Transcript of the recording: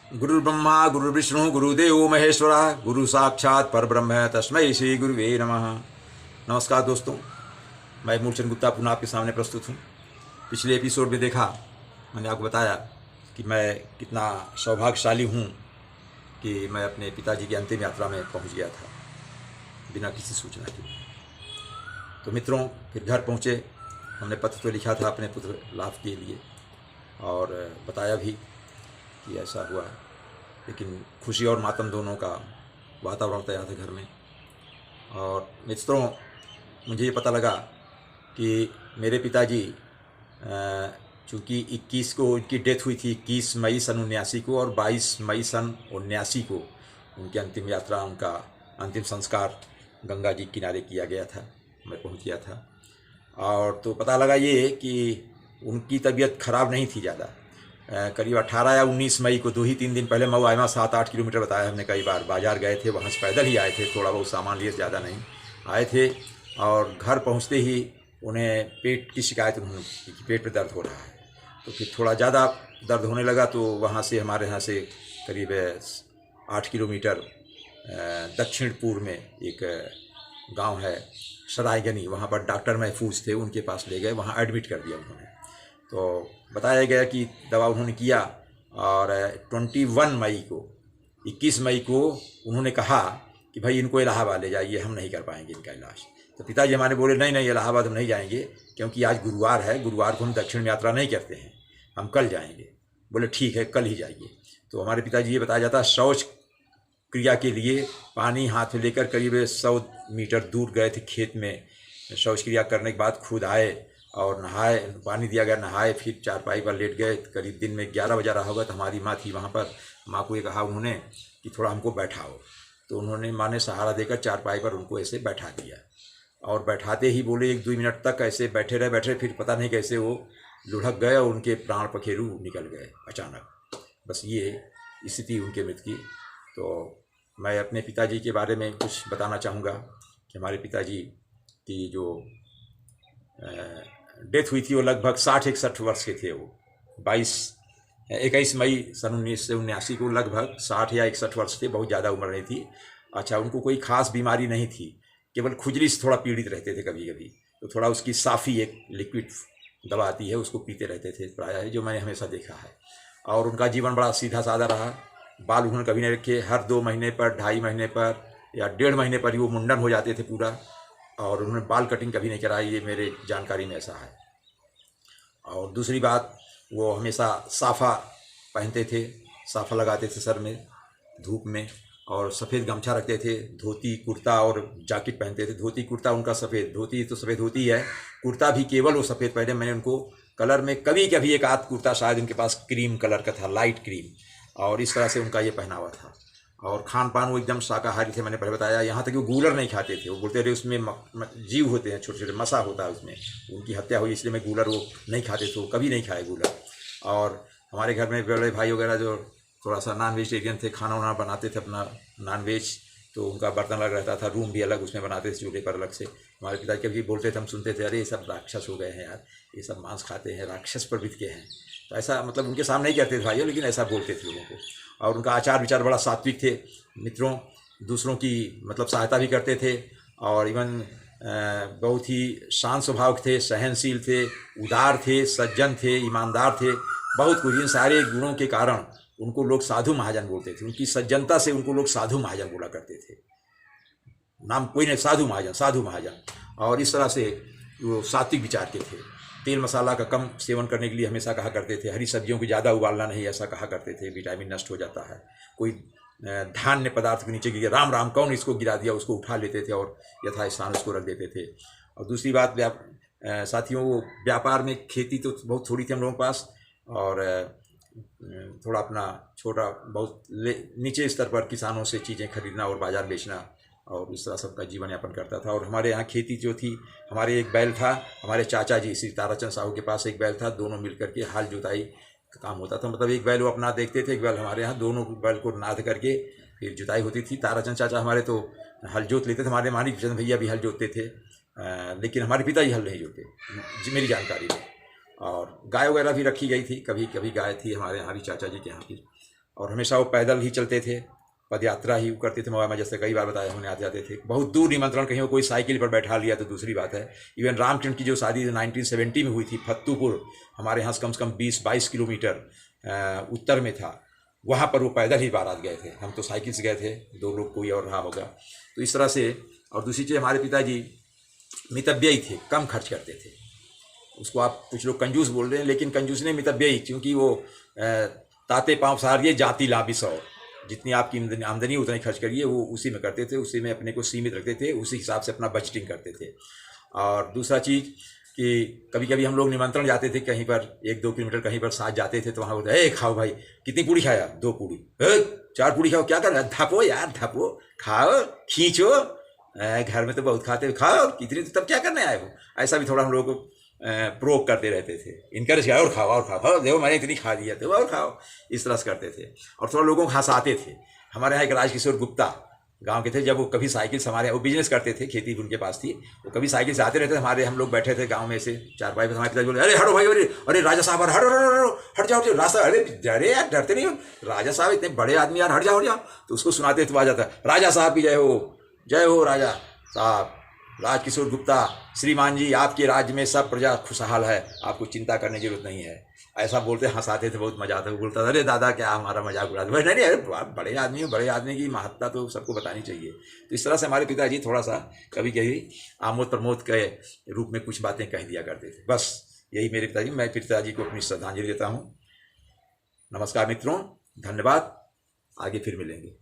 गुरुर्ब्रह्मा गुरुर्विष्णु गुरुदेव महेश्वरा गुरु साक्षात परब्रह्म तस्मै श्री गुरुवे नमः। नमस्कार दोस्तों, मैं मूलचंद गुप्ता पुनः आपके सामने प्रस्तुत हूँ। पिछले एपिसोड में देखा, मैंने आपको बताया कि मैं कितना सौभाग्यशाली हूँ कि मैं अपने पिताजी की अंतिम यात्रा में पहुँच गया था बिना किसी सूचना के। तो मित्रों, फिर घर पहुँचे, हमने पत्र तो लिखा था अपने पुत्र लाभ के लिए और बताया भी कि ऐसा हुआ है, लेकिन खुशी और मातम दोनों का वातावरण तैयार था घर में। और मित्रों, मुझे ये पता लगा कि मेरे पिताजी चूँकि 21 को उनकी डेथ हुई थी, 21 मई सन 1979 को, और 22 मई सन 1979 को उनकी अंतिम यात्रा, उनका अंतिम संस्कार गंगा जी किनारे किया गया था। मैं पहुंच गया था और तो पता लगा ये कि उनकी तबीयत ख़राब नहीं थी ज़्यादा। करीब 18 या 19 मई को 2-3 दिन पहले मऊ आयमा 7-8 किलोमीटर बताया हमने, कई बार बाज़ार गए थे, वहाँ से पैदल ही आए थे, थोड़ा बहुत सामान लिए, ज़्यादा नहीं आए थे। और घर पहुँचते ही उन्हें पेट की शिकायत, उन्होंने कि पेट में दर्द हो रहा है। तो फिर थोड़ा ज़्यादा दर्द होने लगा, तो वहाँ से हमारे यहाँ से करीब 8 किलोमीटर दक्षिण पूर्व में एक गांव है सरायगनी, वहाँ पर डॉक्टर महफूज थे, उनके पास ले गए, वहाँ एडमिट कर दिया उन्होंने। तो बताया गया कि दवा उन्होंने किया और 21 मई को उन्होंने कहा कि भाई इनको इलाहाबाद ले जाइए, हम नहीं कर पाएंगे इनका इलाज। तो पिताजी हमारे बोले नहीं नहीं, इलाहाबाद हम नहीं जाएंगे, क्योंकि आज गुरुवार है, गुरुवार को हम दक्षिण में यात्रा नहीं करते हैं, हम कल जाएंगे। बोले ठीक है, कल ही जाइए। तो हमारे पिताजी, ये बताया जाता है, शौच क्रिया के लिए पानी हाथ में लेकर करीब 100 मीटर दूर गए थे खेत में। शौच क्रिया करने के बाद खुद आए और नहाए, पानी दिया गया, नहाए, फिर चारपाई पर लेट गए। करीब दिन में 11 बजा रहा होगा। तो हमारी माँ थी वहाँ पर, माँ को ये कहा उन्होंने कि थोड़ा हमको बैठाओ। तो उन्होंने, माँ ने सहारा देकर चारपाई पर उनको ऐसे बैठा दिया और बैठाते ही बोले 1-2 मिनट तक ऐसे बैठे रहे। फिर पता नहीं कैसे वो लुढ़क गए और उनके प्राण पखेरु निकल गए अचानक। बस ये स्थिति उनके मृत्यु की। तो मैं अपने पिताजी के बारे में कुछ बताना चाहूँगा कि हमारे पिताजी की जो डेथ हुई थी वो लगभग 60-61 वर्ष के थे। वो 21 मई सन 1979 को लगभग 60 या 61 वर्ष थे, बहुत ज़्यादा उम्र नहीं थी। अच्छा, उनको कोई खास बीमारी नहीं थी, केवल खुजली से थोड़ा पीड़ित रहते थे कभी कभी। तो थोड़ा उसकी साफ़ी एक लिक्विड दवा आती है, उसको पीते रहते थे प्रायः, जो मैंने हमेशा देखा है। और उनका जीवन बड़ा सीधा साधा रहा। बाल उन्होंने कभी नहीं रखे, हर 2 महीने पर, 2.5 महीने पर या 1.5 महीने पर ही वो मुंडन हो जाते थे पूरा। और उन्होंने बाल कटिंग कभी नहीं कराई, ये मेरे जानकारी में ऐसा है। और दूसरी बात, वो हमेशा साफ़ा पहनते थे, साफ़ा लगाते थे सर में धूप में, और सफ़ेद गमछा रखते थे, धोती कुर्ता और जैकेट पहनते थे। धोती कुर्ता उनका सफ़ेद, धोती तो सफ़ेद होती है, कुर्ता भी केवल वो सफ़ेद पहने। मैंने उनको कलर में कभी कभी एक आध कुर्ता शायद उनके पास क्रीम कलर का था, लाइट क्रीम, और इस तरह से उनका ये पहनावा था। और खान पान वो एकदम शाकाहारी थे, मैंने पहले बताया। यहाँ तक कि वो गूलर नहीं खाते थे, वो बोलते थे उसमें जीव होते हैं, छोटे छोटे मसा होता है उसमें, उनकी हत्या हुई इसलिए मैं गूलर वो नहीं खाते थे, वो कभी नहीं खाए गूलर। और हमारे घर में बड़े भाई वगैरह जो थोड़ा सा नॉन वेजिटेरियन थे, खाना वाना बनाते थे अपना नॉन वेज, तो उनका बर्तन अलग रहता था, रूम भी अलग उसमें बनाते थे, चूल्हे पर अलग से। हमारे पिता कभी बोलते थे, हम सुनते थे, अरे ये सब राक्षस हो गए हैं यार, ये सब मांस खाते हैं, राक्षस प्रवृत्ति के हैं। तो ऐसा मतलब उनके सामने नहीं कहते थे भाइयों, लेकिन ऐसा बोलते थे लोगों को। और उनका आचार विचार बड़ा सात्विक थे मित्रों, दूसरों की मतलब सहायता भी करते थे, और इवन बहुत ही शांत स्वभाव के थे, सहनशील थे, उदार थे, सज्जन थे, ईमानदार थे, बहुत कुछ। इन सारे गुणों के कारण उनको लोग साधु महाजन बोलते थे। उनकी सज्जनता से उनको लोग साधु महाजन बोला करते थे, नाम कोई नहीं, साधु महाजन, साधु महाजन। और इस तरह से वो सात्विक विचार के थे। तेल मसाला का कम सेवन करने के लिए हमेशा कहा करते थे, हरी सब्जियों को ज़्यादा उबालना नहीं, ऐसा कहा करते थे, विटामिन नष्ट हो जाता है। कोई धान्य पदार्थ के नीचे गिरा, राम राम कौन इसको गिरा दिया, उसको उठा लेते थे और यथास्थान उसको रख देते थे। और दूसरी बात, साथियों, वो व्यापार में, खेती तो बहुत थोड़ी थी हम लोगों के पास, और थोड़ा अपना छोटा बहुत नीचे स्तर पर किसानों से चीज़ें खरीदना और बाज़ार बेचना, और इस तरह सबका जीवन यापन करता था। और हमारे यहाँ खेती जो थी, हमारे एक बैल था, हमारे चाचा जी श्री ताराचंद साहू के पास एक बैल था, दोनों मिलकर के हाल जुताई का काम होता था। मतलब एक बैल वो अपना देखते थे, एक बैल हमारे यहाँ, दोनों बैल को नाद करके फिर जुताई होती थी। ताराचंद चाचा हमारे तो हल जोत लेते थे, हमारे मानिक चंद भैया भी हल जोतते थे, लेकिन हमारे पिताजी हल नहीं जोते मेरी जानकारी में। और गाय वगैरह भी रखी गई थी, कभी कभी गाय थी हमारे यहाँ भी, चाचा जी के यहाँ भी। और हमेशा वो पैदल ही चलते थे, पद यात्रा ही करते थे। मैं जैसे कई बार बताया हमने, आते जाते थे। बहुत दूर निमंत्रण, कहीं वो कोई साइकिल पर बैठा लिया तो दूसरी बात है। इवन रामचंद्र की जो शादी 1970 में हुई थी फत्तूपुर, हमारे यहाँ से कम 20-22 किलोमीटर उत्तर में था, वहाँ पर वो पैदल ही बारात गए थे। हम तो साइकिल से गए थे, 2 लोग कोई और रहा होगा। तो इस तरह से। और दूसरी चीज़, हमारे पिताजी मितव्ययी थे, कम खर्च करते थे। उसको आप कुछ लोग कंजूस बोल रहे हैं, लेकिन कंजूस नहीं, मितव्ययी, क्योंकि वो ताते पाँव सहारिए जाति लाभी सौ, जितनी आपकी आमदनी उतनी खर्च करिए, वो उसी में करते थे, उसी में अपने को सीमित रखते थे, उसी हिसाब से अपना बजटिंग करते थे। और दूसरा चीज़ कि कभी कभी हम लोग निमंत्रण जाते थे कहीं पर, 1-2 किलोमीटर कहीं पर साथ जाते थे, तो वहाँ बोलते, ए खाओ भाई, कितनी पूड़ी खाया? 2 पूड़ी। 4 पूड़ी खाओ, क्या कर रहा है? धपो यार, धपो, खाओ, खींचो, घर में तो बहुत खाते हो, खाओ, कितनी, तब क्या करने आए हो? ऐसा भी थोड़ा हम लोग को प्रोक करते रहते थे, इनकरेज किया, और खाओ और खाओ, देखो मैंने इतनी खा दिया, देखो और खाओ, इस तरह से करते थे। और थोड़ा लोगों को हंसाते थे। हमारे यहाँ एक राजकिशोर गुप्ता गांव के थे, जब वो कभी साइकिल से हमारे, वो बिजनेस करते थे, खेती उनके पास थी, वो कभी साइकिल से आते रहते थे हमारे, हम लोग बैठे थे गांव में से चारपाई पर, हमारे पिताजी बोले, अरे हटो भाई, अरे राजा साहब, हट हट जाओ रास्ता, अरे यार डरते नहीं हो, राजा साहब इतने बड़े आदमी यार, हट जाओ। तो उसको सुनाते तो आ जाता, राजा साहब की जय हो राजा साहब, राजकिशोर गुप्ता श्रीमान जी, आपके राज्य में सब प्रजा खुशहाल है, आपको चिंता करने की जरूरत नहीं है। ऐसा बोलते, हंसाते थे, बहुत मजा आता था। बोलता था, अरे दादा क्या हमारा मजाक उड़ाते? भाई नहीं, अरे बड़े आदमी हो, बड़े आदमी की महत्ता तो सबको बतानी चाहिए। तो इस तरह से हमारे पिताजी थोड़ा सा कभी कभी आमोद प्रमोद के रूप में कुछ बातें कह दिया करते थे। बस यही मेरे पिताजी, मैं पिताजी को अपनी श्रद्धांजलि देता हूँ। नमस्कार मित्रों, धन्यवाद, आगे फिर मिलेंगे।